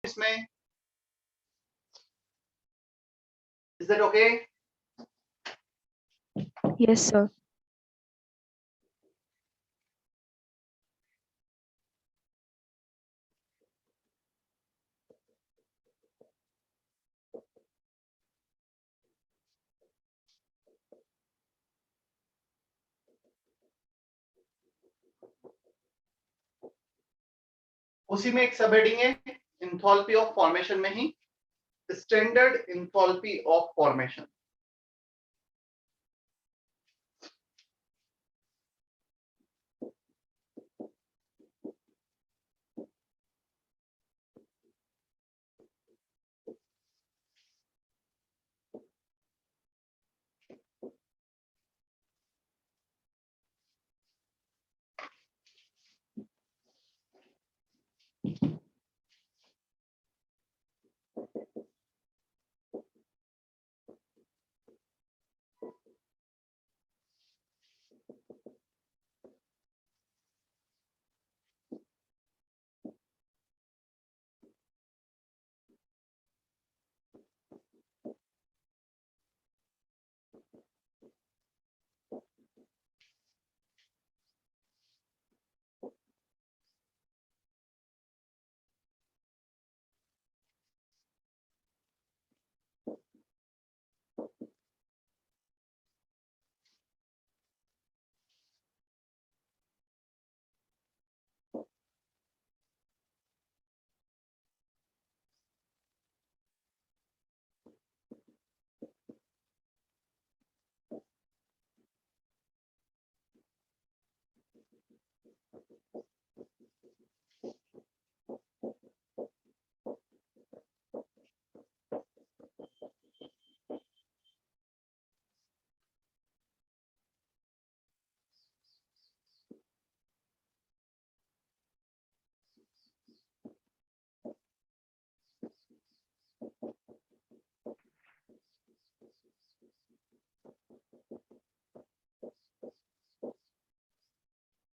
इसमें? Is that okay? Yes, sir. उसी में एक सब हेडिंग है इंथॉल्पी ऑफ फॉर्मेशन में ही, स्टैंडर्ड इंथॉल्पी ऑफ फॉर्मेशन।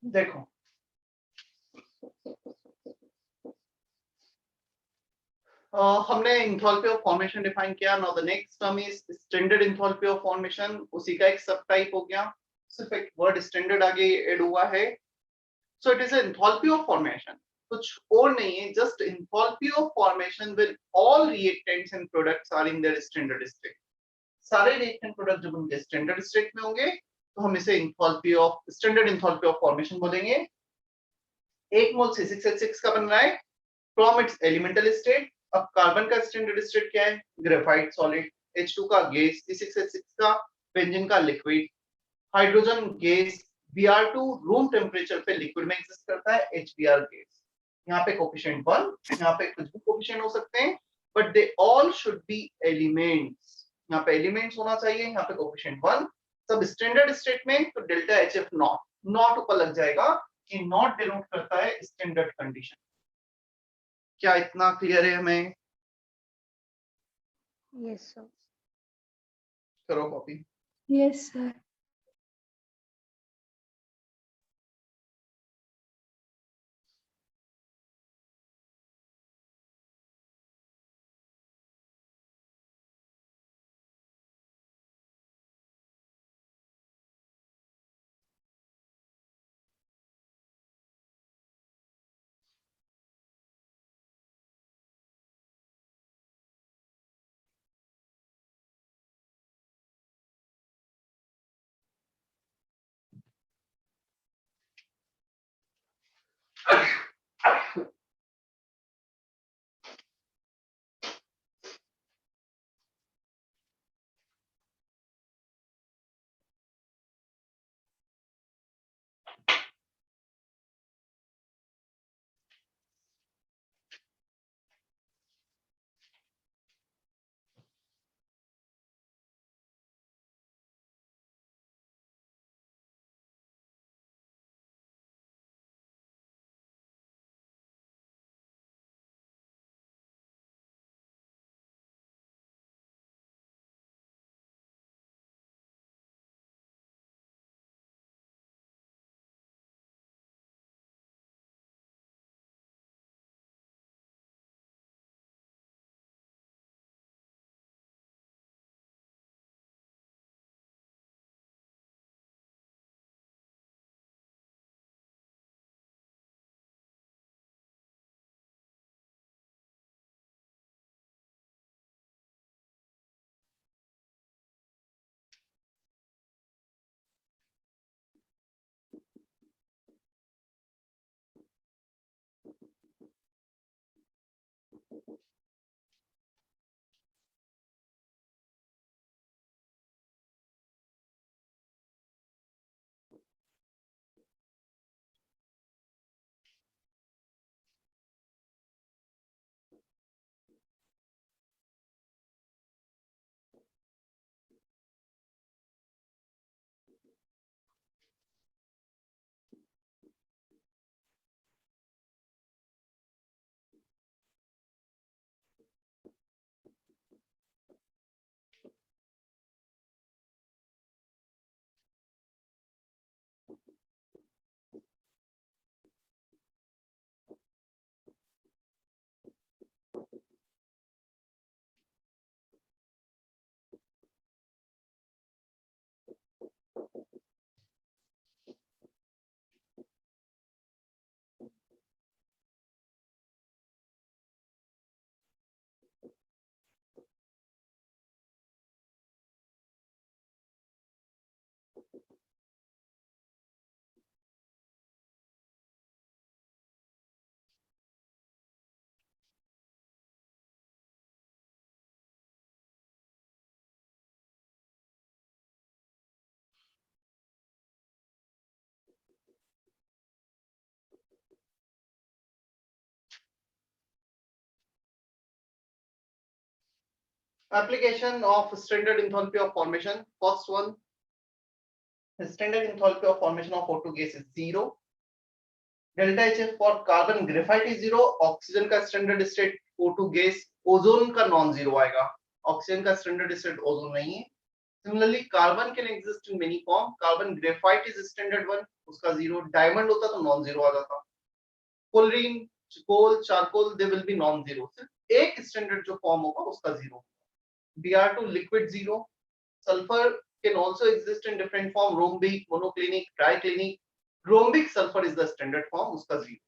देखो हमने इंथॉल्पी ऑफ फॉर्मेशन डिफाइन किया। Now the next term is standard enthalpy of formation. उसी का एक सब टाइप हो गया, सिर्फ एक वर्ड स्टैंडर्ड आगे ऐड हुआ है। So it is enthalpy of formation, कुछ और नहीं है, just enthalpy of formation when all reactants and products are in their standard state. सारे रिएक्टेंट प्रोडक्ट जब उनके स्टैंडर्ड स्टेट में होंगे तो हम इसे enthalpy of standard enthalpy of formation बोलेंगे। एक मोल C6H6 का बन रहा है फ्रॉम इट्स एलिमेंटल स्टेट। अब कार्बन का स्टैंडर्ड स्टेट क्या है? Graphite solid. H2 का गैस, C6H6 का बेंजीन का liquid, hydrogen gas Br2 room temperature पे लिक्विड में एग्जिस्ट करता है, HBr गैस। यहाँ पे कोफिशिएंट 1, यहाँ पे कुछ भी कोफिशिएंट हो सकते हैं, but they all should be elements. यहाँ पे एलिमेंट्स होना चाहिए, यहाँ पे कोफिशिएंट 1। सब स्टैंडर्ड स्टेट में तो डेल्टा HF नॉट, नॉट ऊपर लग जाएगा कि नॉट डिनोट करता है स्टैंडर्ड कंडीशन। क्या इतना क्लियर है हमें? Yes, sir. करो copy. Yes, sir. Application of standard enthalpy of formation. First one, standard enthalpy of formation of O2 gas is 0. Delta HF for carbon graphite is 0. Oxygen का standard state O2 gas, ozone का non zero आएगा, oxygen का standard state ozone नहीं है. Similarly, carbon can exist in many form. Carbon graphite is standard one, उसका 0. Diamond होता तो non zero आ जाता. Chlorine, coal, charcoal, they will be non zero. सिर्फ एक स्टैंडर्ड जो फॉर्म होगा उसका 0. Br2 liquid 0. Sulfur can also exist in different form, rhombic, monoclinic, triclinic. Rhombic sulfur is the standard form, उसका 0.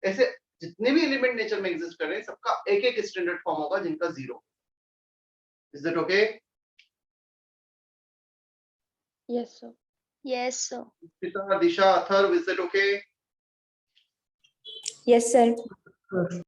ऐसे जितने भी एलिमेंट नेचर में एग्जिस्ट कर रहे हैं सबका एक एक स्टैंडर्ड फॉर्म होगा जिनका 0. Is it okay? Yes, sir. Yes, sir. पिता, Disha, Atharva, is it okay? Yes, sir.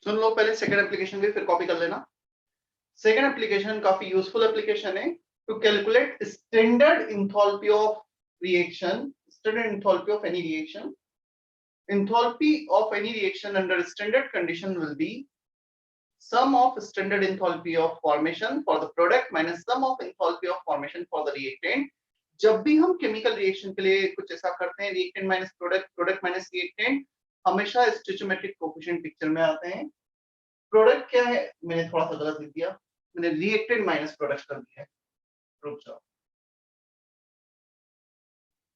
सुन लो पहले सेकंड एप्लीकेशन भी, फिर कॉपी कर लेना. सेकंड एप्लीकेशन काफी यूजफुल एप्लीकेशन है to calculate standard enthalpy of reaction, standard enthalpy of any reaction. Enthalpy of any reaction under standard condition will be sum of standard enthalpy of formation for the product minus sum of enthalpy of formation for the reactant. जब भी हम chemical reaction के लिए कुछ ऐसा करते हैं, reactant minus product, product minus reactant, हमेशा स्टोइचोमेट्रिक कोएफिशिएंट पिक्चर में आते हैं. प्रोडक्ट क्या है, मैंने थोड़ा सा गलत लिख दिया, मैंने रिएक्टेंट माइनस प्रोडक्ट कर दिया है. रुक जाओ.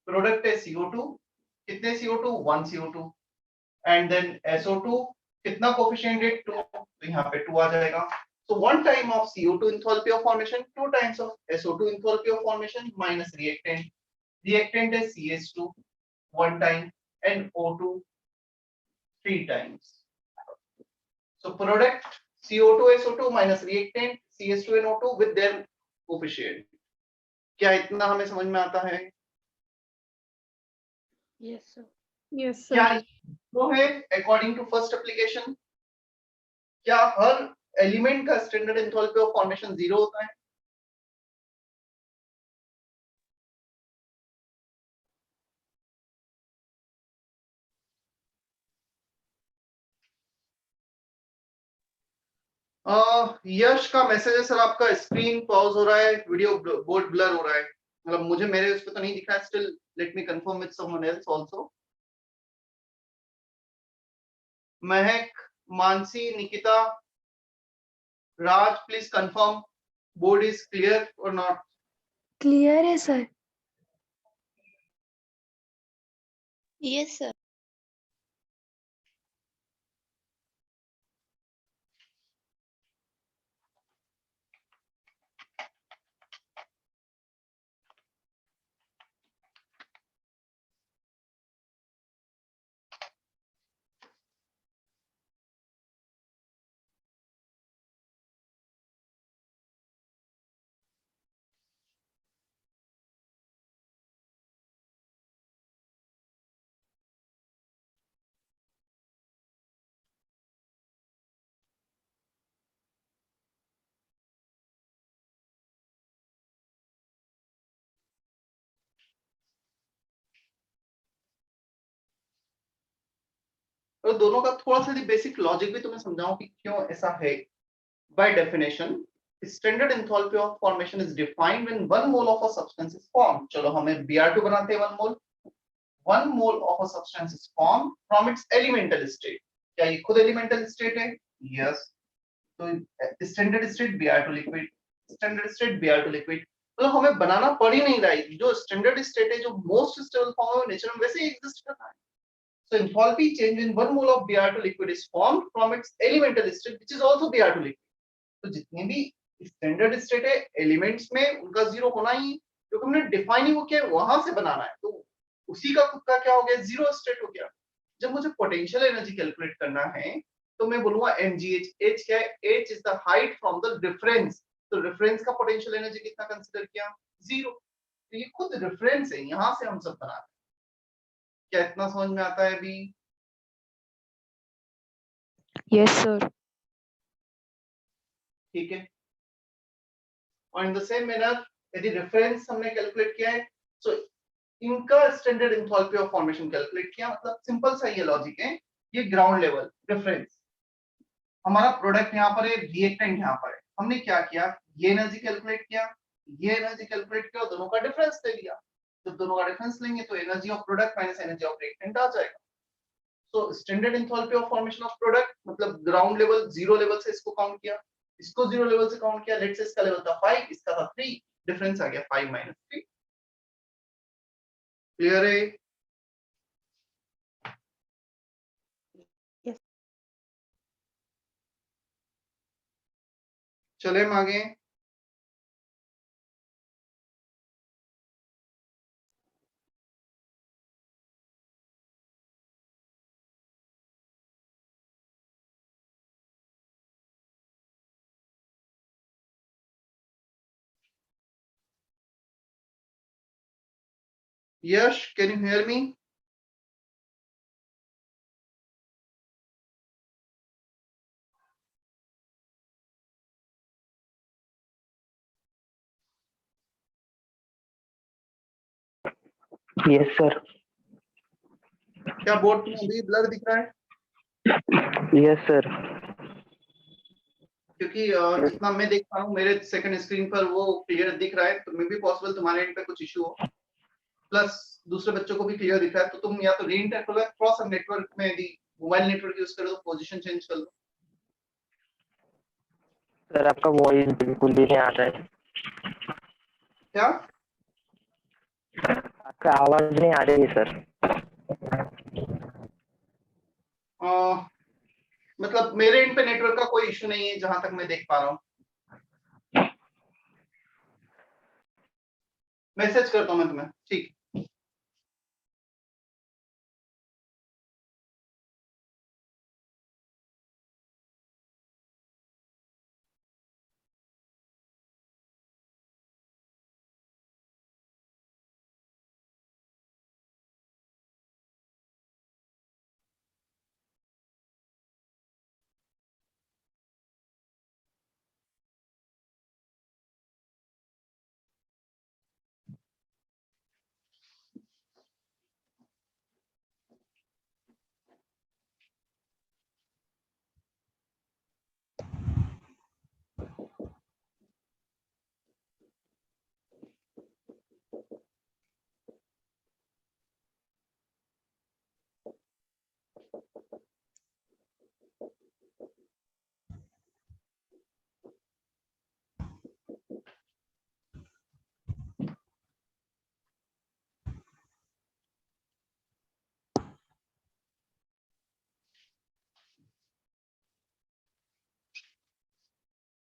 प्रोडक्ट है CO2, कितने CO2? 1 CO2. And then SO2 कितना कोएफिशिएंट है? 2, तो यहाँ पे 2 आ जाएगा. So 1 time of CO2 enthalpy of formation, 2 times of SO2 enthalpy of formation minus reactant. Reactant is CH2 1 time and O2 3 times. So product CO2 SO2 minus reactant CH2 and O2 with their coefficient. क्या इतना हमें समझ में आता है? Yes, sir. Yes, क्या sir. वो है अकॉर्डिंग टू फर्स्ट एप्लीकेशन? क्या हर एलिमेंट का स्टैंडर्ड एंथैल्पी ऑफ फॉर्मेशन 0 होता है? यश का मैसेज है सर, आपका स्क्रीन पॉज हो रहा है, वीडियो बोर्ड ब्लर हो रहा है. मतलब मुझे मेरे उस पे तो नहीं दिखा है. Still let me confirm with someone else also. Mahak, Mansi, Nikita, Raj, please confirm board is clear or not? Clear है sir. Yes, sir. तो दोनों का थोड़ा सा बेसिक लॉजिक भी तुम्हें समझाऊं कि क्यों ऐसा है. By definition, standard enthalpy of formation is defined when 1 mole of a substance is formed. चलो हमें Br2 बनाते हैं 1 mole. 1 mole of a substance is formed from its elemental state. क्या ये खुद elemental state है? Yes. तो standard state Br2 liquid, standard state Br2 liquid. मतलब हमें बनाना पड़ ही नहीं रहा है. जो standard state है, जो most stable form है, नेचर में वैसे ही exist कर रहा है. So enthalpy change in 1 mole of Br2 liquid is formed from its elemental state, which is also Br2 liquid. तो जितने भी स्टैंडर्ड स्टेट है एलिमेंट्स में उनका जीरो होना ही, क्योंकि हमने डिफाइन ही वो क्या वहां से बनाना है, तो उसी का खुद का क्या हो गया, जीरो स्टेट हो गया. जब मुझे पोटेंशियल एनर्जी कैलकुलेट करना है तो मैं बोलूंगा mgh. h क्या है? h is the height from the reference. तो रेफरेंस का पोटेंशियल एनर्जी कितना कंसीडर किया? जीरो. तो ये खुद रेफरेंस है, यहां से हम सब बना रहे हैं. क्या इतना समझ में आता है अभी? Yes sir. ठीक है. और इन द सेम मैनर यदि रेफरेंस हमने कैलकुलेट किया है, तो इनका standard enthalpy of formation calculate किया. मतलब सिंपल सा ये लॉजिक है. ये ग्राउंड लेवल रेफरेंस, हमारा प्रोडक्ट यहाँ पर है, रिएक्टेंट यहाँ पर है. हमने क्या किया, ये एनर्जी कैलकुलेट किया, ये एनर्जी कैलकुलेट किया, दोनों का डिफरेंस ले लिया. जब दोनों का डिफरेंस लेंगे तो energy of product minus energy of reactant आ जाएगा. तो standard enthalpy of formation of product मतलब ग्राउंड लेवल, जीरो लेवल से इसको काउंट किया, इसको जीरो लेवल से काउंट किया. लेट्स से इसका लेवल था 5, इसका था 3, डिफरेंस आ गया 5 माइनस 3. क्लियर है? Yes. चले हम आगे. Yash, can you hear me? Yes sir. क्या बोर्ड में अभी ब्लर दिख रहा है? Yes sir. क्योंकि जितना मैं देख पा रहा हूँ मेरे सेकंड स्क्रीन पर वो क्लियर दिख रहा है, तो मे भी पॉसिबल तुम्हारे एंड पे कुछ इशू हो, प्लस दूसरे बच्चों को भी क्लियर दिख रहा है. तो तुम या तो रीइंटर करो, थोड़ा सा नेटवर्क में यदि मोबाइल नेटवर्क यूज करो तो पोजीशन चेंज कर लो. सर आपका वॉइस बिल्कुल भी नहीं आ रहा है. क्या? आपका आवाज नहीं आ रही है सर. मतलब मेरे एंड पे नेटवर्क का कोई इशू नहीं है जहां तक मैं देख पा रहा हूँ. मैसेज करता हूँ मैं तुम्हें. ठीक.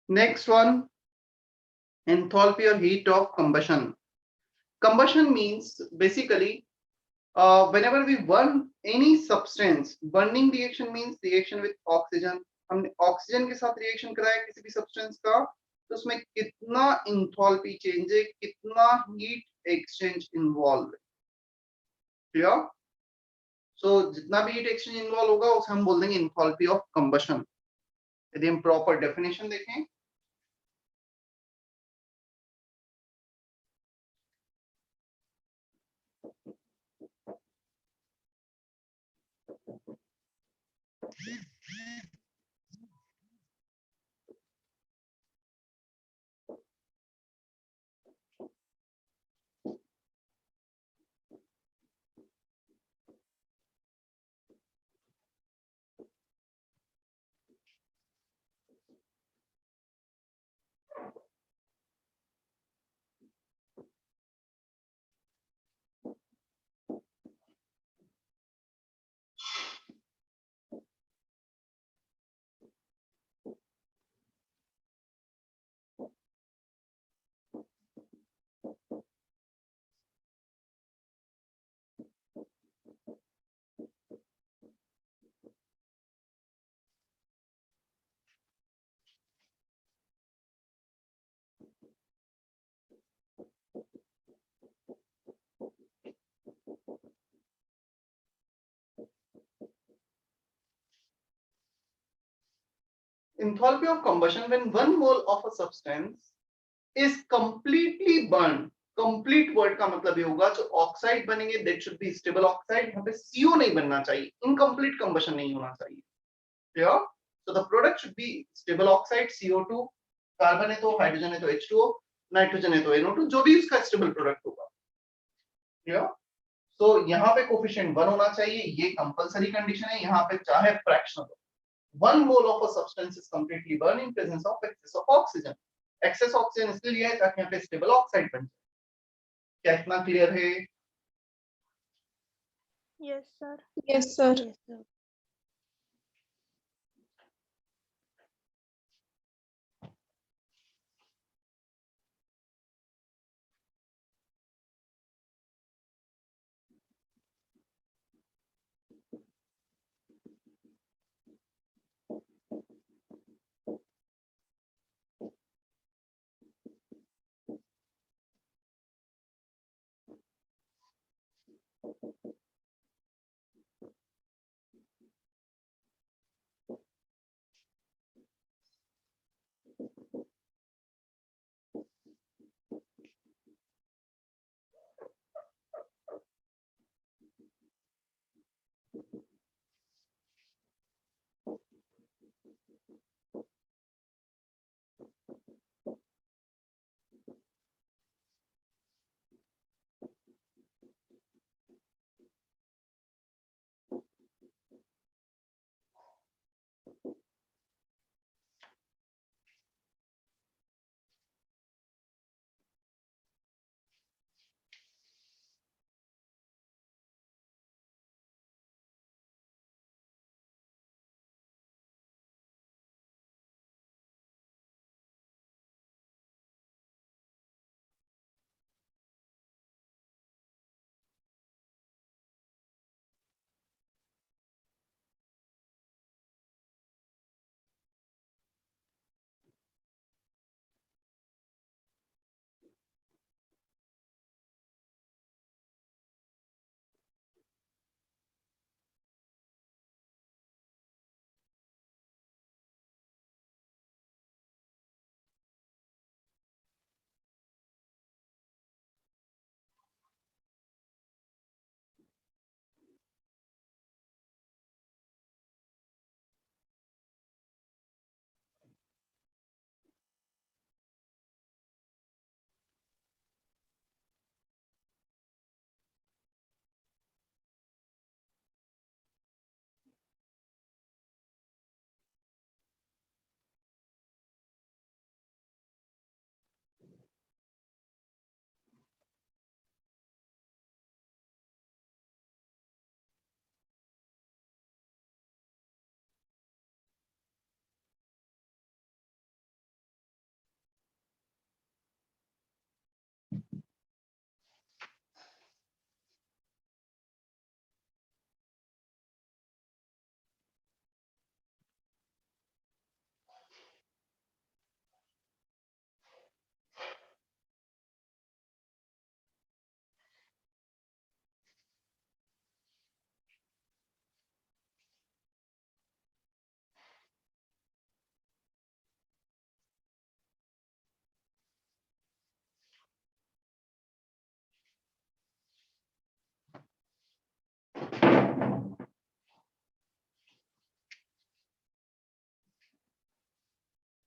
Next one, enthalpy or heat of combustion. Combustion means basically whenever we burn any substance, burning reaction means reaction with oxygen. हमने ऑक्सीजन के साथ रिएक्शन कराया किसी भी सब्सटेंस का, तो उसमें कितना इंथॉल्पी चेंज है, कितना हीट एक्सचेंज इन्वॉल्व है, क्लियर? सो जितना भी हीट एक्सचेंज इन्वॉल्व होगा उसे हम बोल देंगे इंथॉल्पी ऑफ कंबशन। यदि हम प्रॉपर डेफिनेशन देखें, enthalpy of combustion when 1 mole of a substance is completely burned. Complete word का मतलब ये होगा जो ऑक्साइड बनेंगे that should be stable oxide, यहाँ पे सीओ नहीं बनना चाहिए, इनकम्प्लीट कंबशन नहीं होना चाहिए, clear? So the product should be stable oxide, CO2, carbon है तो हाइड्रोजन है तो H2O, नाइट्रोजन है तो NO2, जो भी उसका स्टेबल प्रोडक्ट होगा, क्लियर? तो यहाँ पे कोफिशिएंट 1 होना चाहिए, ये कंपलसरी कंडीशन है, यहाँ पे चाहे फ्रैक्शनल हो। 1 mole of a substance is completely burned in presence of excess of oxygen. Excess oxygen इसलिए लिया है ताकि यहाँ पे स्टेबल ऑक्साइड बन जाए। क्या इतना क्लियर है? Yes, sir. Yes, sir. Yes, sir.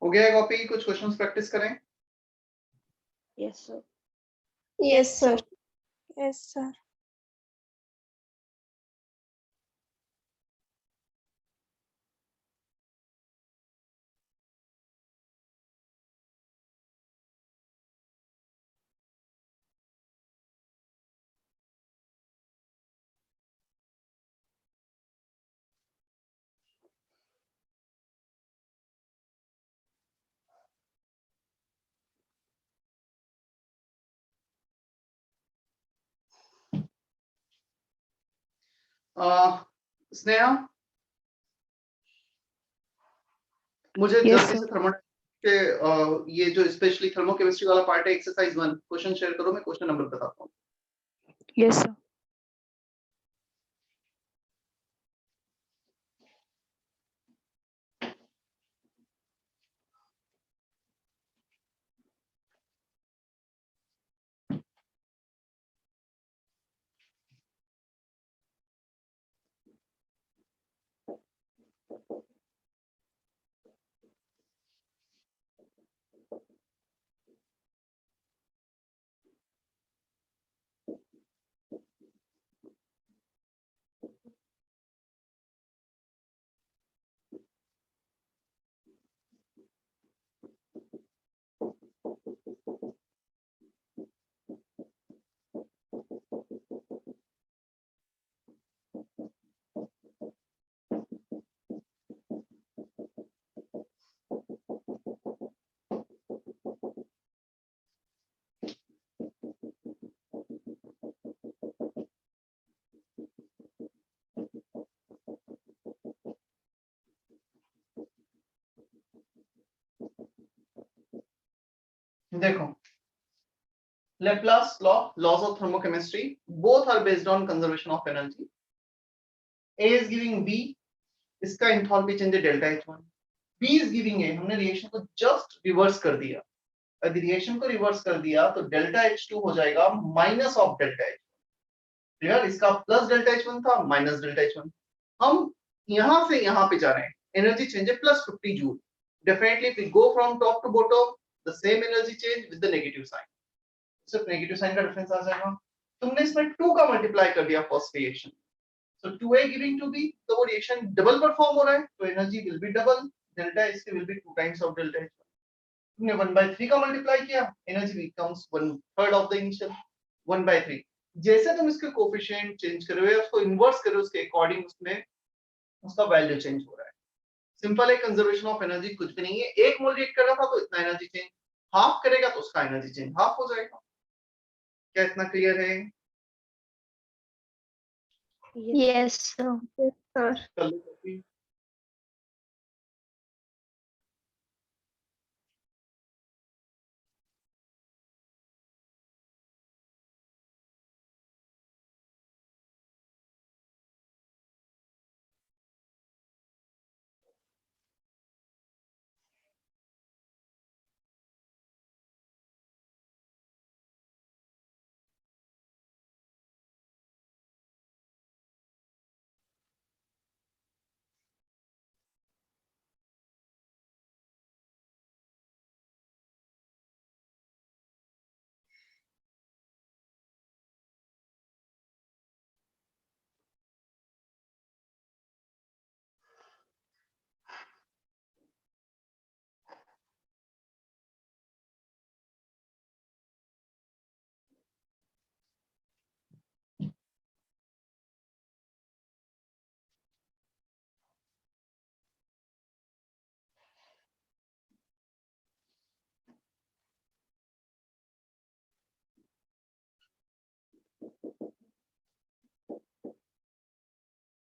हो गया कॉपी? कुछ क्वेश्चंस प्रैक्टिस करें। Yes, sir. Yes, sir. Yes, sir. Sneha, मुझे Yes, जल्दी sir. से के ये जो स्पेशली थर्मोकेमिस्ट्री वाला पार्ट है, एक्सरसाइज 1 क्वेश्चन शेयर करो, मैं क्वेश्चन नंबर बताता हूँ। Yes, sir. देखो, Laplace law, laws of thermochemistry, both are based on conservation of energy. A is giving B, इसका एंथैल्पी चेंज है delta H1. B is giving A, हमने reaction को just reverse कर दिया. यदि रिएक्शन को रिवर्स कर दिया तो डेल्टा H2 हो जाएगा minus of delta H1. Clear? इसका प्लस डेल्टा H1 था, माइनस डेल्टा H1. हम यहां से यहां पे जा रहे हैं. एनर्जी चेंज है plus 50 joule. Definitely if we go from top to bottom, the same energy change with the negative sign. सिर्फ नेगेटिव साइन का डिफरेंस आ जाएगा. तुमने इसमें 2 का मल्टीप्लाई कर दिया first reaction. So 2a giving to b, तो वो रिएक्शन डबल परफॉर्म हो रहा है, तो energy will be double. Delta इसके will be 2 times of delta H1. तुमने 1/3 का मल्टीप्लाई किया, energy becomes 1/3 of the initial 1/3. जैसे तुम इसके कोएफिशिएंट चेंज कर रहे हो, उसको इन्वर्स करो, उसके अकॉर्डिंग उसमें उसका वैल्यू चेंज हो रहा है. सिंपल है, कंजर्वेशन ऑफ एनर्जी कुछ भी नहीं है. 1 मोल रिएक्ट कर रहा था तो इतना एनर्जी चेंज, हाफ करेगा तो उसका एनर्जी चेंज हाफ हो जाएगा. क्या इतना क्लियर है? Yes, sir. Yes, sir. कर लो copy.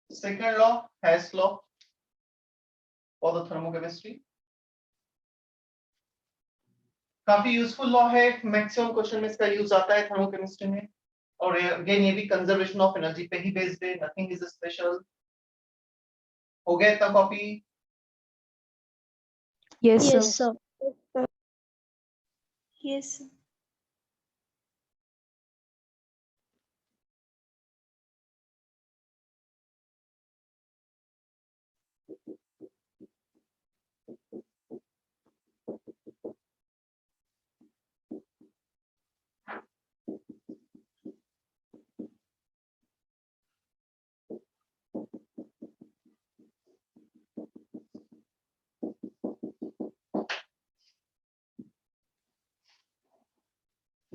Second law, Hess law for the thermochemistry. काफी यूजफुल लॉ है, मैक्सिमम क्वेश्चन में इसका यूज आता है थर्मोकेमिस्ट्री में. और अगेन ये भी कंजर्वेशन ऑफ एनर्जी पे ही बेस्ड है, नथिंग इज स्पेशल. हो गया इतना copy? Yes, Yes, sir. sir. Yes, sir.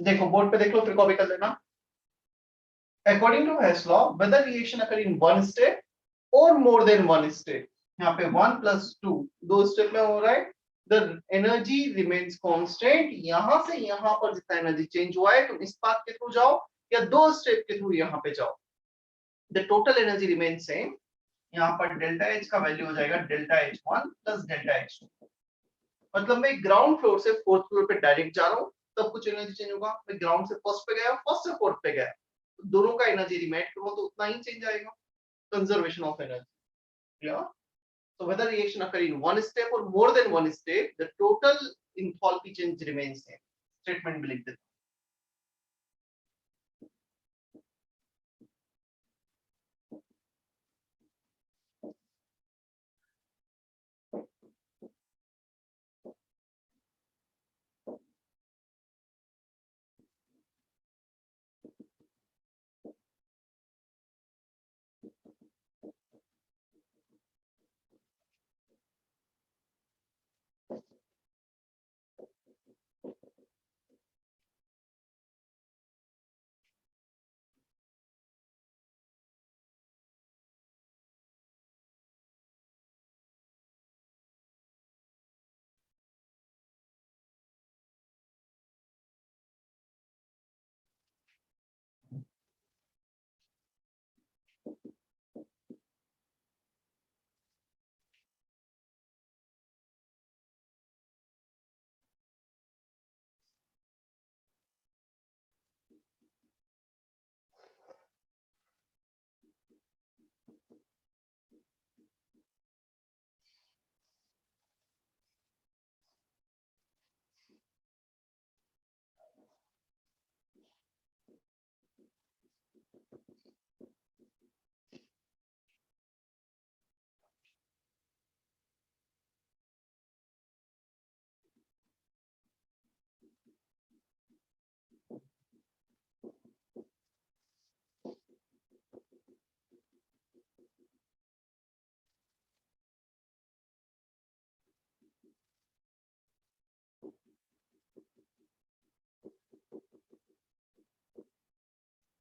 देखो बोर्ड पे देख लो, फिर कॉपी कर लेना। According to Hess law, whether reaction occur in one step or more then one step, यहाँ पे 1 + 2 दो स्टेप में हो रहा है, द एनर्जी रिमेन्स कांस्टेंट। यहां से यहां पर जितना एनर्जी चेंज हुआ है, तुम इस पाथ के थ्रू जाओ या दो स्टेप के थ्रू यहाँ पे जाओ, the total energy remains same. यहाँ पर डेल्टा एच का वैल्यू हो जाएगा डेल्टा H1 + डेल्टा H2। मतलब मैं ग्राउंड फ्लोर से फोर्थ फ्लोर पे डायरेक्ट जा रहा हूँ, तब कुछ एनर्जी चेंज होगा। मैं ग्राउंड से फर्स्ट पे गया, फर्स्ट से फोर्थ पे गया, तो दोनों का एनर्जी रिमेट करूँ तो उतना ही चेंज आएगा, conservation of energy. Clear? So whether reaction occur in one step or more than one step, the total enthalpy change remains same. Statement भी लिख देते हैं।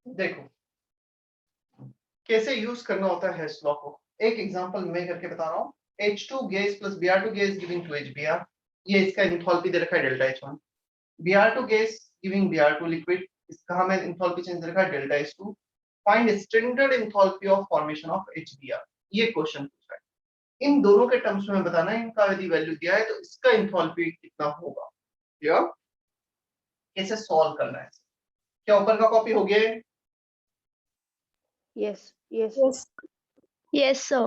देखो कैसे यूज करना होता है हेस लॉ को, एक एग्जांपल मैं करके बता रहा हूँ। H2 gas + Br2 gas giving 2 HBr, ये इसका एंथैल्पी दे रखा है delta H1। Br2 gas giving Br2 liquid, इसका हमें एंथैल्पी चेंज दे रखा है delta H2। Find standard enthalpy of formation of HBr, ये क्वेश्चन पूछा है। इन दोनों के टर्म्स में बताना है, इनका यदि वैल्यू दिया है तो इसका एंथैल्पी कितना होगा। क्लियर? कैसे सॉल्व करना है, क्या ऊपर का कॉपी हो गया है? Yes. Yes. Yes. Yes, sir.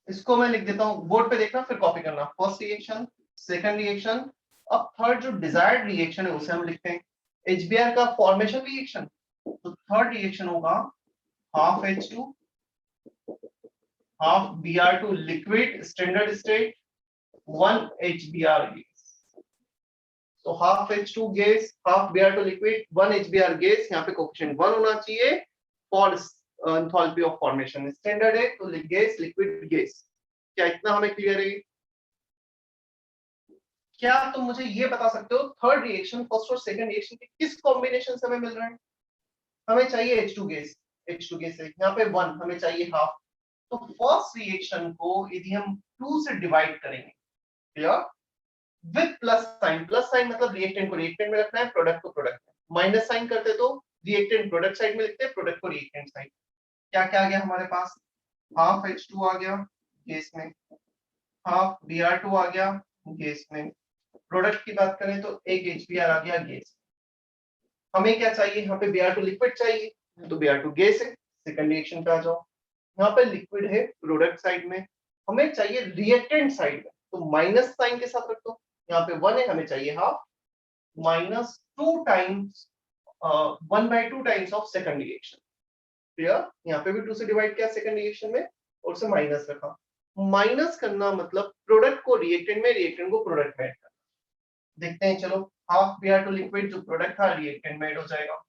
इसको मैं लिख देता हूँ, बोर्ड पे देखना फिर कॉपी करना। फर्स्ट रिएक्शन, सेकंड रिएक्शन, अब थर्ड जो डिजायर्ड रिएक्शन है उसे हम लिखते हैं HBr का फॉर्मेशन रिएक्शन। तो थर्ड रिएक्शन होगा half H2 half Br2 liquid standard state 1 HBr gas. तो half H2 gas half Br2 liquid 1 HBr gas, यहाँ पे कोएफिशिएंट 1 होना चाहिए for enthalpy of formation. Standard है तो गैस लिक्विड गैस। क्या इतना हमें क्लियर है? क्या तुम मुझे ये बता सकते हो थर्ड रिएक्शन फर्स्ट और सेकंड रिएक्शन के किस कॉम्बिनेशन से हमें मिल रहा है? हमें चाहिए H2 गैस, H2 गैस है यहाँ पे 1, हमें चाहिए हाफ। तो फर्स्ट रिएक्शन को यदि हम 2 से डिवाइड करेंगे, क्लियर, विद प्लस साइन मतलब रिएक्टेंट को रिएक्टेंट में रखना है, प्रोडक्ट को प्रोडक्ट में। माइनस साइन करते तो रिएक्टेंट प्रोडक्ट साइड में लिखते हैं, प्रोडक्ट को रिएक्टेंट साइड। क्या क्या आ गया हमारे पास? हाफ H2 आ गया गैस में, हाफ Br2 आ गया गैस में। प्रोडक्ट की बात करें तो एक HBr आ गया गैस। हमें क्या चाहिए? यहाँ पे Br2 लिक्विड चाहिए, तो Br2 गैस है। सेकंड रिएक्शन पे आ जाओ, यहाँ पे लिक्विड है प्रोडक्ट साइड में, हमें चाहिए रिएक्टेंट साइड में, तो माइनस साइन के साथ रख दो। यहाँ पे 1 है, हमें चाहिए half, -2 times 1/2 times of second reaction. Clear? यहाँ पे भी 2 से डिवाइड किया सेकंड रिएक्शन में और उसे माइनस रखा। माइनस करना मतलब प्रोडक्ट को रिएक्टेंट में, रिएक्टेंट को प्रोडक्ट में ऐड करना। देखते हैं, चलो हाफ Br2 लिक्विड जो प्रोडक्ट था रिएक्टेंट में ऐड हो जाएगा।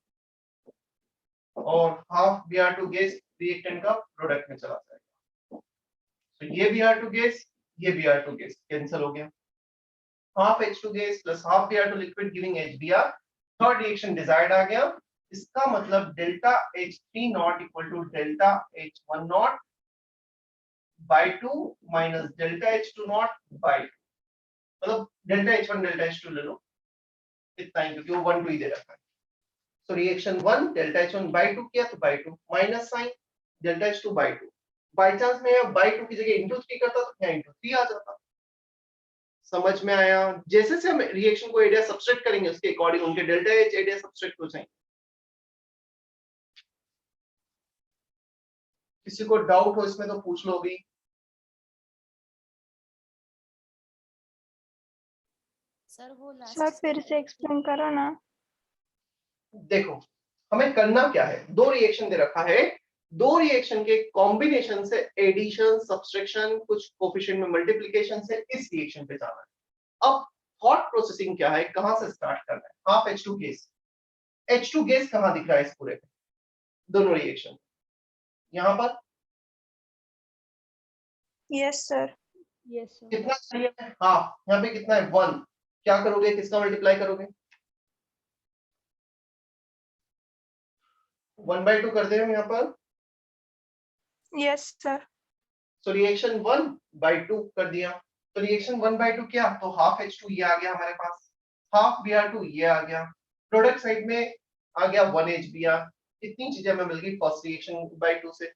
और हाफ Br2 गैस रिएक्टेंट का प्रोडक्ट में चला जाएगा। तो ये Br2 गैस, ये Br2 गैस कैंसिल हो गया। Half H2 gas plus half Br2 liquid giving HBr, third reaction desired आ गया। इसका मतलब delta H3 nought equal to delta H1 nought by 2 minus delta H2 nought by 2, मतलब delta H1 delta H2 ले लो इतना ही, क्योंकि वो 1 2 ही दे रखा है। तो रिएक्शन 1 डेल्टा H1 बाय 2 किया तो by 2 minus sign delta H2 by 2, by chance में बाय 2 की जगह इनटू 3 करता तो क्या इनटू 3 आ जाता। समझ में आया? जैसे से हम रिएक्शन को एरिया सब्सट्रैक्ट करेंगे उसके अकॉर्डिंग उनके डेल्टा H एरिया सब्सट्रैक्ट हो जाएंगे। किसी को डाउट हो इसमें तो पूछ लो अभी। सर वो सर लास्ट फिर से एक्सप्लेन करो ना। देखो हमें करना क्या है, दो रिएक्शन दे रखा है, दो रिएक्शन के कॉम्बिनेशन से एडिशन सब्सट्रैक्शन कुछ कोफिशिएंट में मल्टीप्लिकेशन से इस रिएक्शन पे जाना है। अब थॉट प्रोसेसिंग क्या है, कहां से स्टार्ट करना है? Half H2 gas, H2 gas कहां दिख रहा है इस पूरे में? दोनों रिएक्शन यहां पर यस सर। Yes, sir. कितना चाहिए? हाफ, यहाँ पे कितना है? 1। क्या करोगे, किसका मल्टीप्लाई करोगे? 1/2 कर दे हम यहाँ पर। Yes sir. तो रिएक्शन 1/2 कर दिया। तो रिएक्शन 1/2 क्या? तो हाफ H2 ये आ गया हमारे पास, हाफ Br2 ये आ गया, प्रोडक्ट साइड में आ गया 1 HBr। इतनी चीजें हमें मिल गई फर्स्ट रिएक्शन बाय 2 से।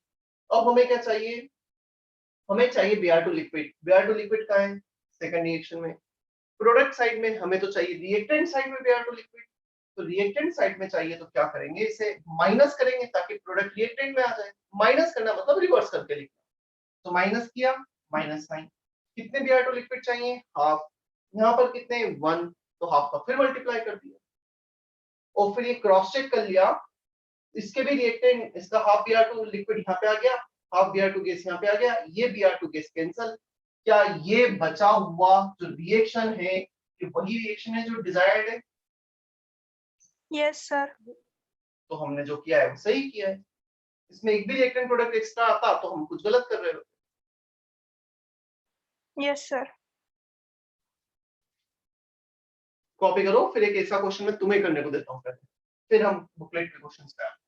अब हमें क्या चाहिए? हमें चाहिए Br2 लिक्विड। Br2 लिक्विड कहाँ है? सेकंड रिएक्शन में। प्रोडक्ट साइड में हमें तो चाहिए रिएक्टेंट साइड में Br2 लिक्विड। तो रिएक्टेंट साइड में चाहिए तो क्या करेंगे, इसे माइनस करेंगे ताकि प्रोडक्ट रिएक्टेंट में आ जाए। माइनस करना मतलब रिवर्स करके लिखना। तो माइनस किया, माइनस साइन। कितने Br2 लिक्विड चाहिए? हाफ। यहाँ पर कितने? 1, तो हाफ का फिर मल्टीप्लाई कर दिया और फिर ये क्रॉस चेक कर लिया, इसके भी रिएक्टेंट, इसका हाफ Br2 लिक्विड यहाँ पे आ गया, हाफ Br2 गैस यहाँ पे आ गया, ये Br2 गैस कैंसल। क्या ये बचा हुआ जो रिएक्शन है ये वही रिएक्शन है जो डिजायर्ड है? Yes sir. तो हमने जो किया है वो सही किया है। इसमें एक भी रिएक्टेंट प्रोडक्ट एक्स्ट्रा आता तो हम कुछ गलत कर रहे होते। Yes sir. कॉपी करो, फिर एक ऐसा क्वेश्चन मैं तुम्हें करने को देता हूँ पहले, फिर हम बुकलेट के क्वेश्चंस पे आते हैं।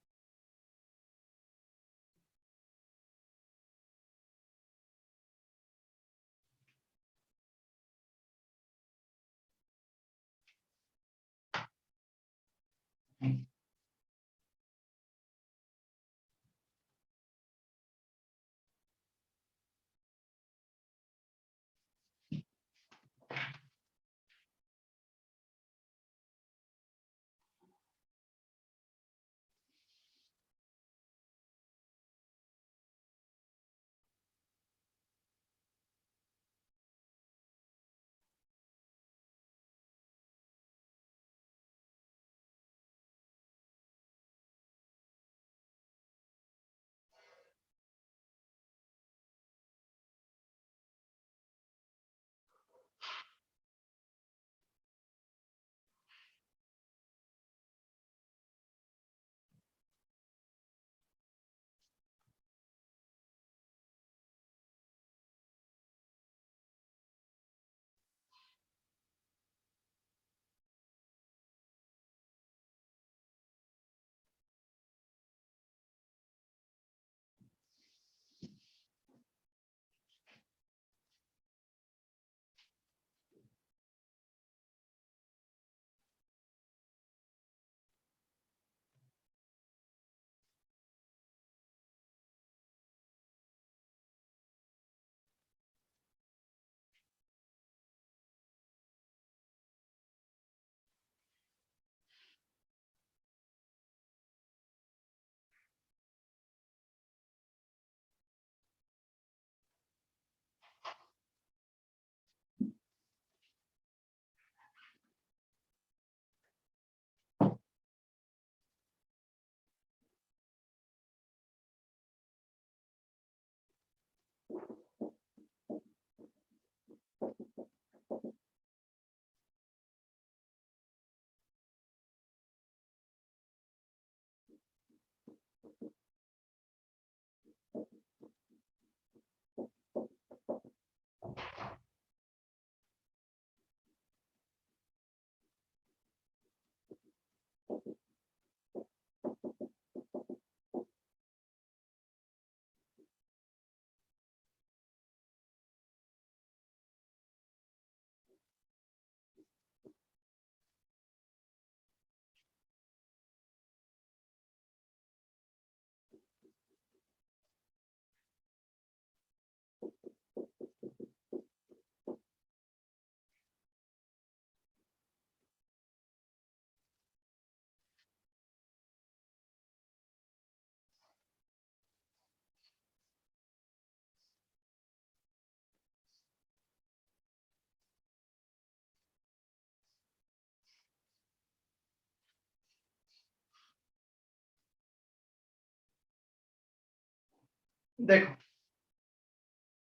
देखो,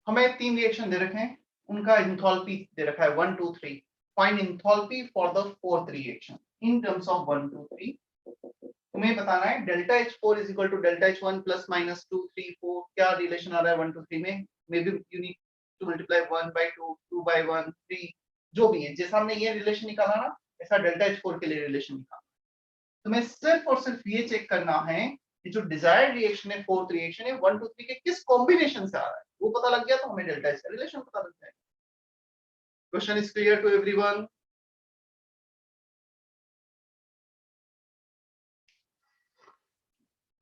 हमें 3 रिएक्शन दे रखे हैं, उनका एंथैल्पी दे रखा है 1 2 3। Find enthalpy for the fourth reaction in terms of 1 2 3। तुम्हें बताना है delta H4 is equal to delta H1 plus minus 2 3 4। क्या रिलेशन आ रहा है 1 2 3 में? May be you need to multiply 1 by 2, 2 by 1, 3, जो भी है। जैसा हमने ये रिलेशन निकाला ना, ऐसा डेल्टा H4 के लिए रिलेशन निकालना। तुम्हें सिर्फ और सिर्फ ये चेक करना है कि जो डिजायर्ड रिएक्शन है, फोर्थ रिएक्शन है, 1 2 3 के किस कॉम्बिनेशन से आ रहा है। वो पता लग गया तो हमें डेल्टा H का रिलेशन पता लग जाएगा। Question is clear to everyone?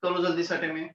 चलो जल्दी सटे में।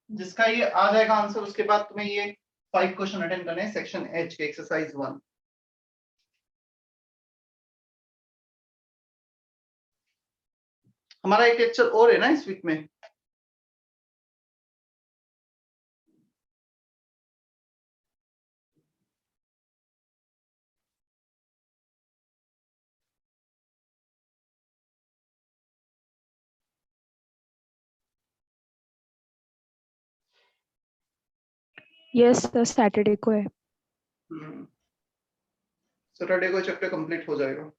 जिसका ये आ जाएगा आंसर, उसके बाद तुम्हें ये 5 क्वेश्चन अटेंड करने हैं सेक्शन H के एक्सरसाइज 1। हमारा एक लेक्चर और है ना इस वीक में। यस सर, सैटरडे को है। सैटरडे को चैप्टर कंप्लीट हो जाएगा।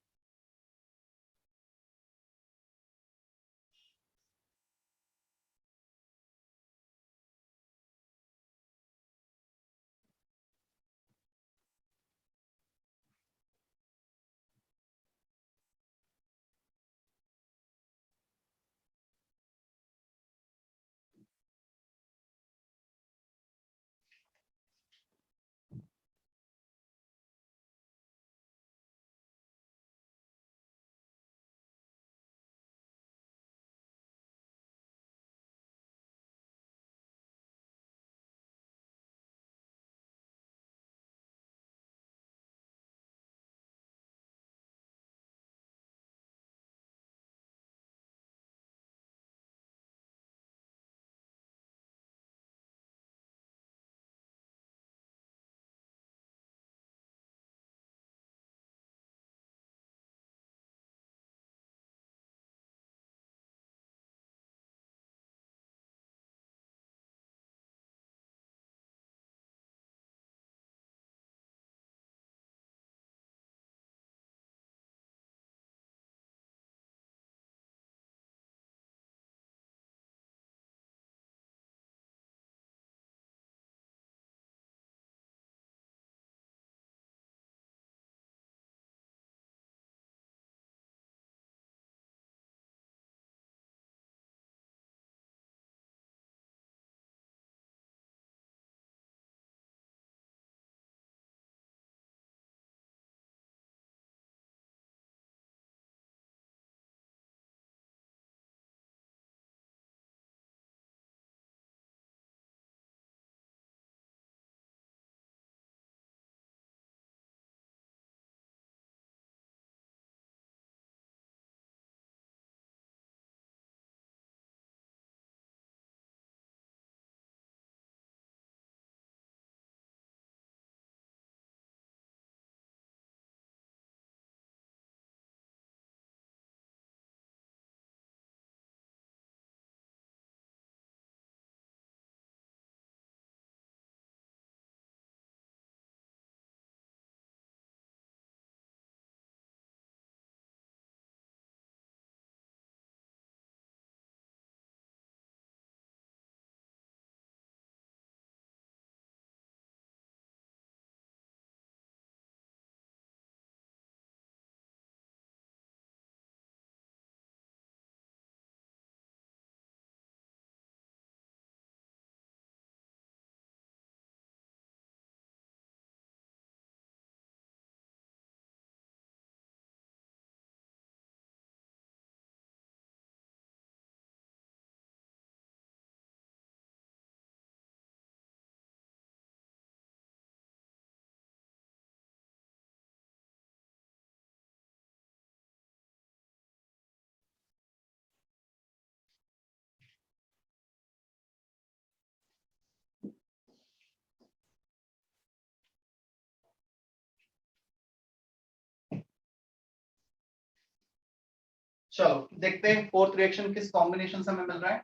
चलो देखते हैं फोर्थ रिएक्शन किस कॉम्बिनेशन से हमें मिल रहा है।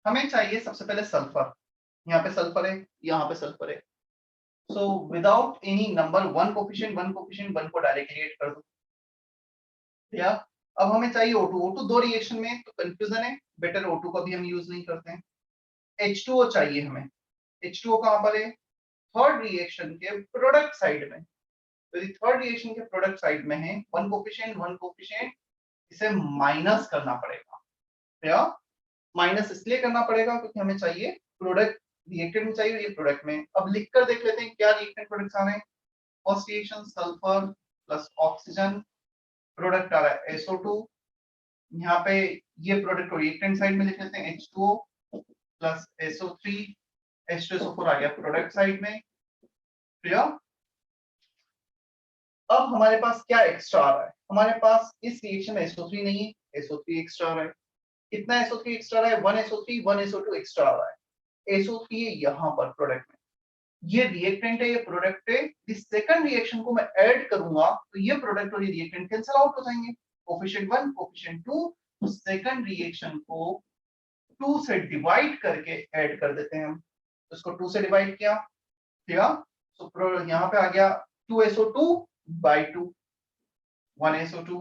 हमें चाहिए सबसे पहले सल्फर, यहाँ पे सल्फर है, यहाँ पे सल्फर है। So without any number one coefficient को डायरेक्टली ऐड कर दो। या अब हमें चाहिए O2 दो रिएक्शन में तो कंफ्यूजन है, बेटर O2 को भी हम यूज नहीं करते हैं। H2O चाहिए हमें, H2O कहां पर है, थर्ड रिएक्शन के प्रोडक्ट साइड में। तो यदि थर्ड रिएक्शन के प्रोडक्ट साइड में है वन कोफिशिएंट, इसे माइनस करना पड़ेगा। या माइनस इसलिए करना पड़ेगा क्योंकि हमें चाहिए प्रोडक्ट, रिएक्टेंट में चाहिए, ये प्रोडक्ट में। अब लिखकर देख लेते हैं क्या रिएक्टेंट प्रोडक्ट्स आ रहे हैं। First reaction sulphur plus oxygen, product आ रहा है SO2। यहाँ पे ये प्रोडक्ट को रिएक्टेंट साइड में लिख लेते हैं H2O प्लस SO3, H2SO4 आ गया प्रोडक्ट साइड में। क्लियर? अब हमारे पास क्या एक्स्ट्रा आ रहा है, हमारे पास इस रिएक्शन में SO3 नहीं है, SO3 एक्स्ट्रा आ रहा है। कितना SO3 एक्स्ट्रा आ रहा है, 1 SO3 1 SO2 एक्स्ट्रा आ रहा है। SO3 है यहाँ पर प्रोडक्ट में, ये रिएक्टेंट है, ये प्रोडक्ट है। इस सेकंड रिएक्शन को मैं ऐड करूंगा तो ये प्रोडक्ट और ये रिएक्टेंट कैंसिल आउट हो जाएंगे, कोफिशिएंट 1 कोफिशिएंट 2। तो सेकंड रिएक्शन को 2 से डिवाइड करके ऐड कर देते हैं हम। तो इसको 2 से डिवाइड किया, ठीक है। तो यहाँ पे आ गया 2SO2 by 2, 1 SO2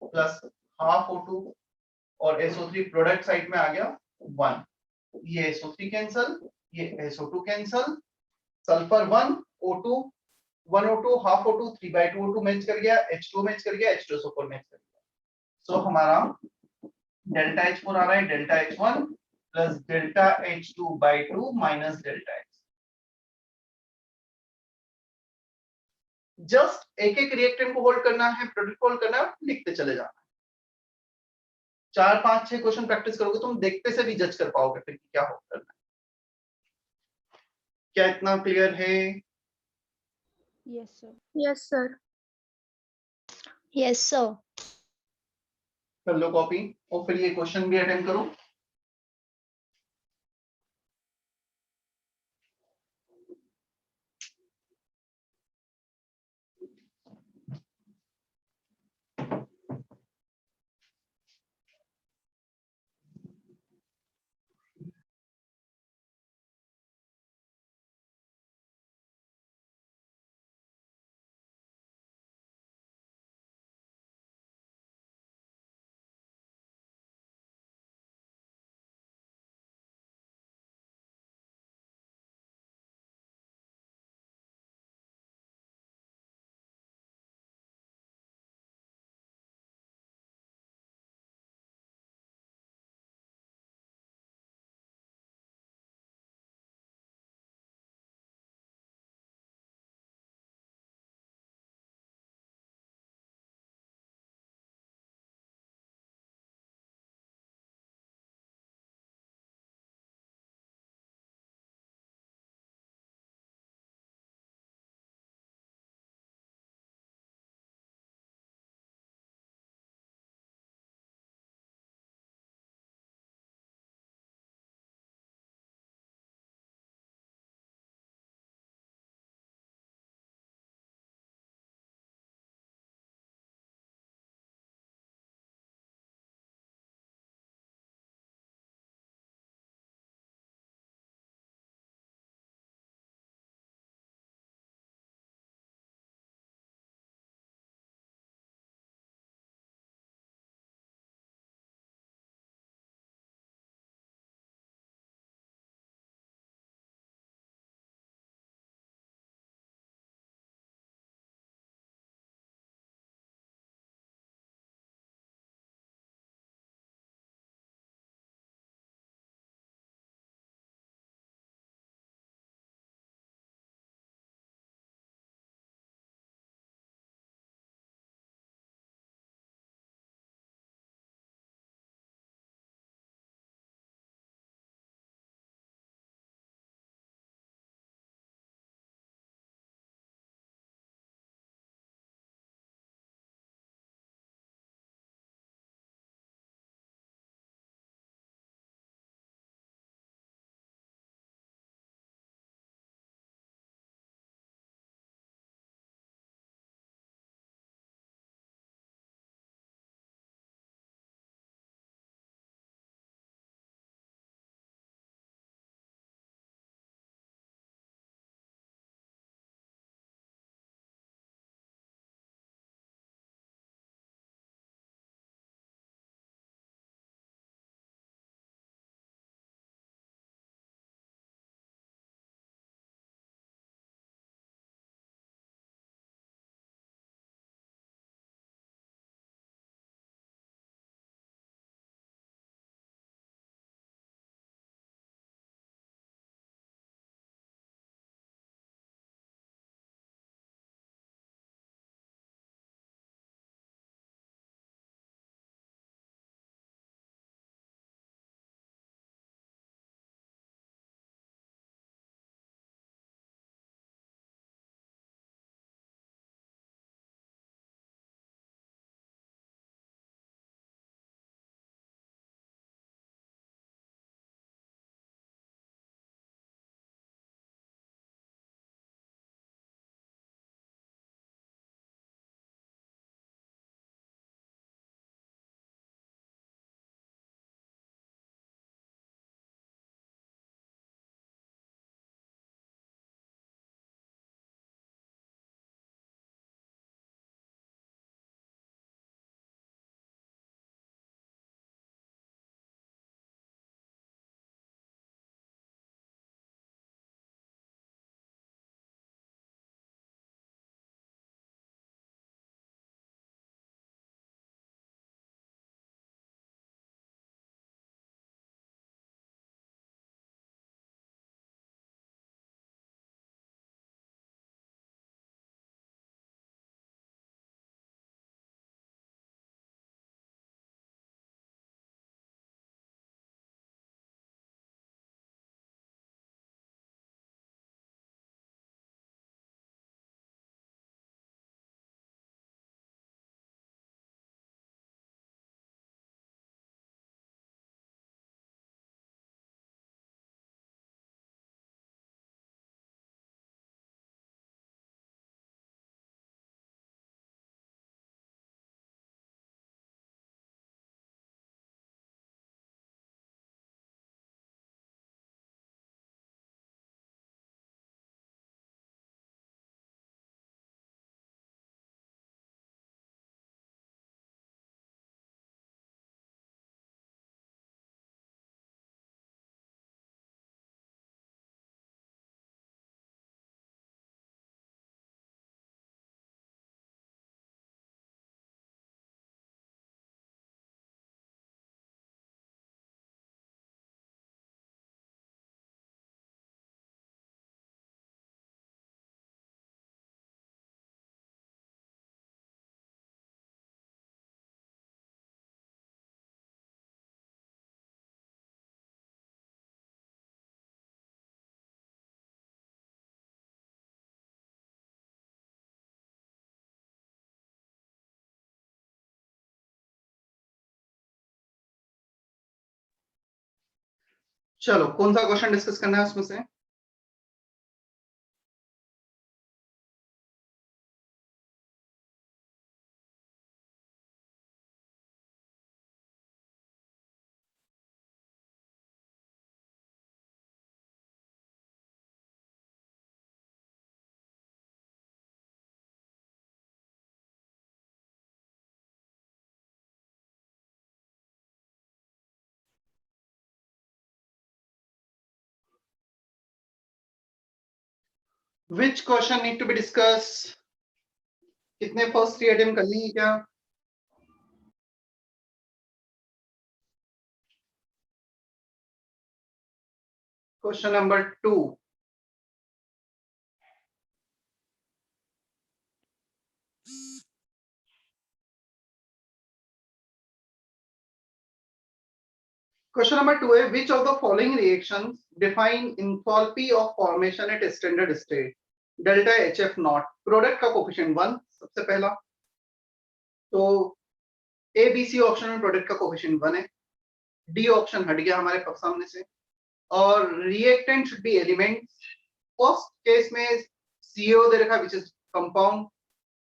plus half O2 और SO3 प्रोडक्ट साइड में आ गया 1। ये SO3 कैंसल, ये SO2 cancel, sulphur 1 O2 1 O2 half O2 3 by 2 O2 match कर गया, H2 मैच कर गया, H2SO4 मैच कर गया। सो हमारा डेल्टा H4 आ रहा है delta H1 plus delta H2 by 2 minus delta H। Just एक एक रिएक्टेंट को होल्ड करना है, प्रोडक्ट को होल्ड करना है, लिखते चले जाना है। 4 5 6 क्वेश्चन प्रैक्टिस करोगे तुम देखते से भी जज कर पाओगे फिर क्या होल्ड करना है। क्या इतना क्लियर है? Yes, sir. Yes, sir. Yes, sir. कर लो कॉपी और फिर ये क्वेश्चन भी अटेम्प्ट करो। चलो कौन सा क्वेश्चन डिस्कस करना है उसमें से? Which question need to be discussed? कितने फर्स्ट अटेम्प्ट करनी है क्या? Question number 2. Question number 2 है which of the following reactions define enthalpy of formation at standard state? Delta HF naught. Product का कोफिशिएंट 1 सबसे पहला, तो ए बी सी ऑप्शन में प्रोडक्ट का कोफिशिएंट 1 है, डी ऑप्शन हट गया हमारे पास सामने से, और reactant should be element. First case में CO दे रखा विच इज कंपाउंड,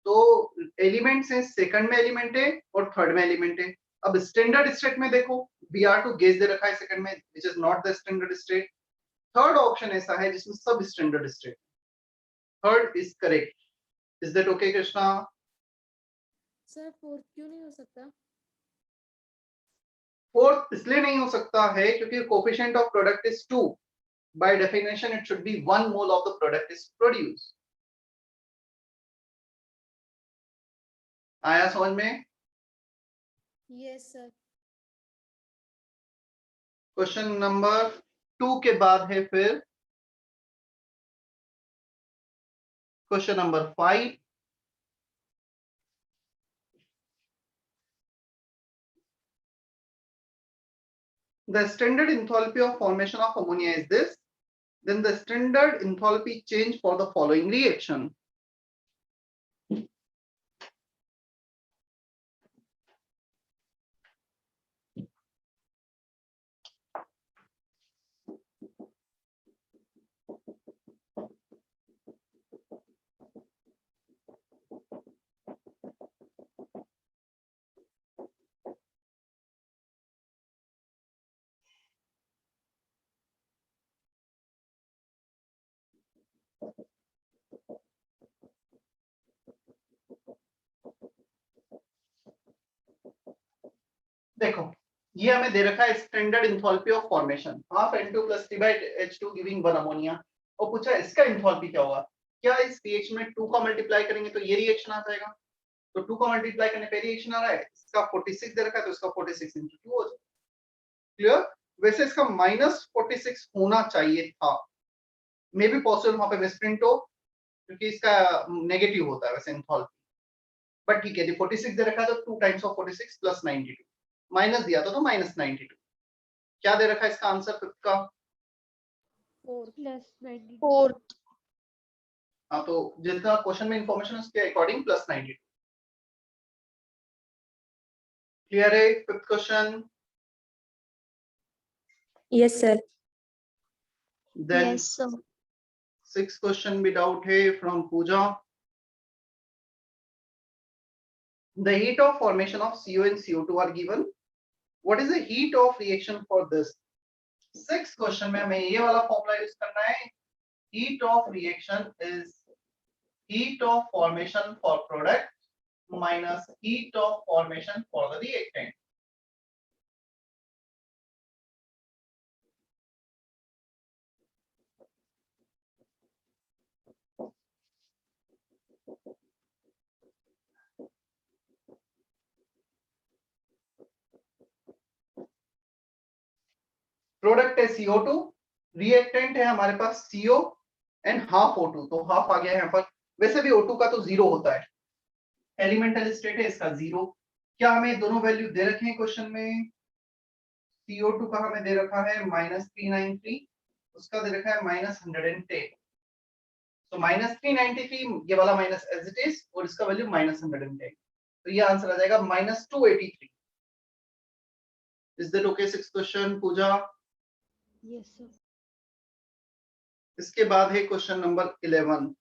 तो एलिमेंट्स है, सेकंड में एलिमेंट है और थर्ड में एलिमेंट है. अब स्टैंडर्ड स्टेट में देखो Br2 गैस दे रखा है सेकंड में which is not the standard state. Third option ऐसा है जिसमें सब standard state. Third is correct. Is that okay Krishna? Sir fourth क्यों नहीं हो सकता? फोर्थ इसलिए नहीं हो सकता है क्योंकि coefficient of product is 2. By definition it should be 1 mole of the product is produced. आया समझ में? Yes sir. क्वेश्चन नंबर 2 के बाद है फिर question number 5. The standard enthalpy of formation of ammonia is this. Then the standard enthalpy change for the following reaction. देखो ये हमें दे रखा है standard enthalpy of formation half N2 + 3/H2 giving 1 ammonia, और पूछा इसका इंथैल्पी क्या होगा. क्या इस रिएक्शन में 2 का मल्टीप्लाई करेंगे तो ये रिएक्शन आ जाएगा. तो 2 का मल्टीप्लाई करने पे रिएक्शन आ रहा है, इसका 46 दे रखा है तो इसका 46 × 2 हो जाएगा. क्लियर? वैसे इसका -46 होना चाहिए था, मे बी पॉसिबल वहां पे मिसप्रिंट हो क्योंकि इसका नेगेटिव होता है वैसे इंथैल्पी, बट ठीक है. 46 दे रखा है तो 2 टाइम्स ऑफ 46 + 92, माइनस दिया था तो -92. क्या दे रखा है इसका आंसर फिफ्थ का? 4 +92. Fourth. हाँ, तो जितना क्वेश्चन में इंफॉर्मेशन है उसके अकॉर्डिंग +92. क्लियर है fifth question? Yes, sir. Then Yes, sir. Six question भी डाउट है from Pooja. The heat of formation of CO and CO2 are given. What is the heat of reaction for this? Six question में हमें ये वाला formula use करना है. Heat of reaction is heat of formation for product minus heat of formation for the reactant. Product है CO2, reactant है हमारे पास CO and half O2, तो हाफ आ गया यहाँ पर. वैसे भी O2 का तो 0 होता है, एलिमेंटल स्टेट है इसका 0. क्या हमें दोनों वैल्यू दे रखे हैं क्वेश्चन में? CO2 का हमें दे रखा है -393, उसका दे रखा है -110. तो -393 ये वाला माइनस एज इट इज और इसका वैल्यू -110, तो ये आंसर आ जाएगा -283. Is that okay? Six question Pooja. Yes, sir. इसके बाद है question number 11.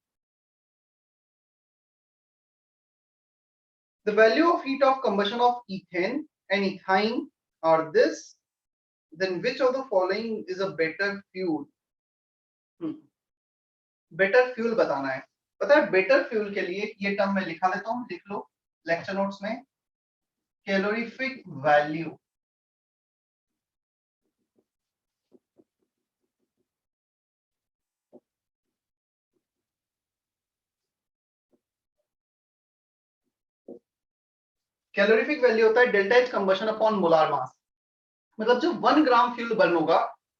The value of heat of combustion of ethane and ethine are this, then which of the following is a better fuel? Better fuel बताना है. पता है better fuel के लिए ये टर्म मैं लिखा देता हूं, लिख लो लेक्चर नोट्स में. Calorific value. कैलोरीफिक वैल्यू होता है delta H combustion upon molar मास. मतलब जो 1 ग्राम फ्यूल बर्न होगा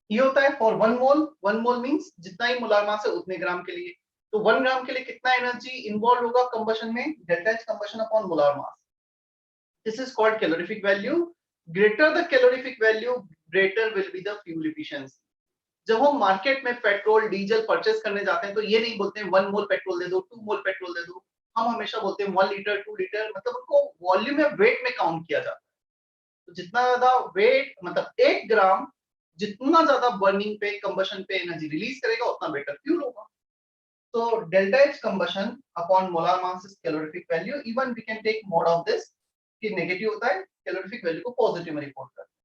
ये होता है फॉर 1 मोल. 1 मोल मींस जितना ही मोलार मास है उतने ग्राम के लिए. तो 1 ग्राम के लिए कितना एनर्जी इन्वॉल्व होगा कंबशन में? Delta H combustion upon molar mass. This is called calorific value. Greater the calorific value greater will be the fuel efficiency. जब हम मार्केट में पेट्रोल डीजल परचेस करने जाते हैं तो ये नहीं बोलते हैं 1 मोल पेट्रोल दे दो, 2 मोल पेट्रोल दे दो. हम हमेशा बोलते हैं 1 लीटर 2 लीटर. मतलब उनको वॉल्यूम या वेट में काउंट किया जाता है. तो जितना ज्यादा वेट मतलब 1 ग्राम जितना ज्यादा बर्निंग पे कंबशन पे एनर्जी रिलीज करेगा उतना बेटर फ्यूल होगा. तो delta H combustion upon molar mass is calorific value. Even we can take mod of this कि नेगेटिव होता है, कैलोरीफिक वैल्यू को पॉजिटिव में रिपोर्ट करते हैं.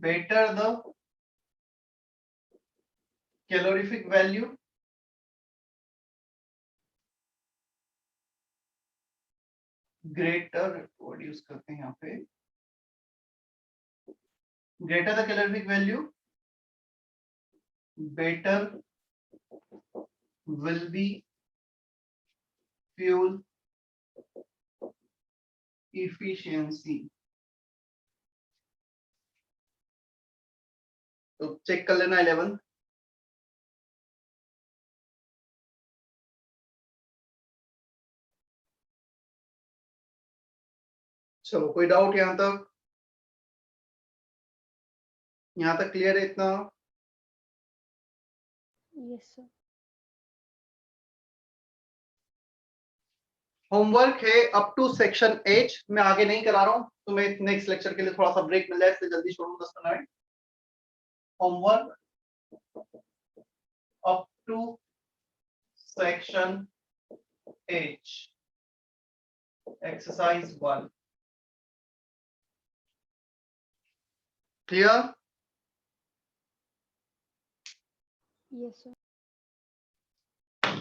Better the calorific value greater word use करते हैं यहाँ पे. Greater the calorific value better will be fuel efficiency. तो चेक कर लेना 11. चलो कोई डाउट यहां तक? यहां तक क्लियर है इतना? Yes, sir. होमवर्क है अप टू सेक्शन एच. मैं आगे नहीं करा रहा हूं तो मैं नेक्स्ट लेक्चर के लिए थोड़ा सा ब्रेक मिल जाए इसलिए जल्दी छोड़ू 10-15 minute. Homework up to section H exercise 1. Clear? Yes, sir.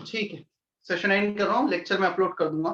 ठीक है. सेशन एंड कर रहा हूँ, लेक्चर में अपलोड कर दूंगा.